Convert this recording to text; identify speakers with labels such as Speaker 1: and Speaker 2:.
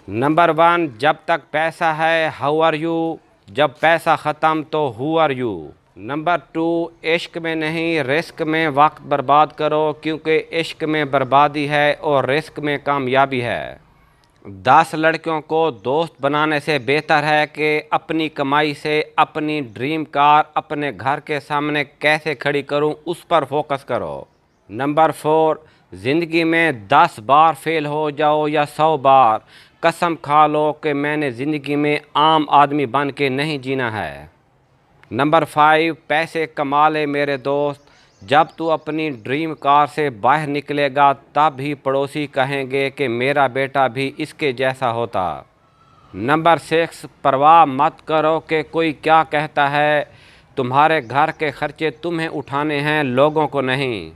Speaker 1: Number 1, जब तक पैसा है हाउ आर यू, जब पैसा ख़त्म तो हु आर यू। नंबर 2, इश्क में नहीं रिस्क में वक्त बर्बाद करो, क्योंकि इश्क में बर्बादी है और रिस्क में कामयाबी है। 10 लड़कियों को दोस्त बनाने से बेहतर है कि अपनी कमाई से अपनी ड्रीम कार अपने घर के सामने कैसे खड़ी करूं, उस पर फोकस करो। नंबर 4, ज़िंदगी में 10 बार फेल हो जाओ या 100 बार, कसम खा लो कि मैंने ज़िंदगी में आम आदमी बन के नहीं जीना है। नंबर 5, पैसे कमा ले मेरे दोस्त, जब तू अपनी ड्रीम कार से बाहर निकलेगा तब ही पड़ोसी कहेंगे कि मेरा बेटा भी इसके जैसा होता। नंबर 6, परवाह मत करो कि कोई क्या कहता है, तुम्हारे घर के खर्चे तुम्हें उठाने हैं, लोगों को नहीं।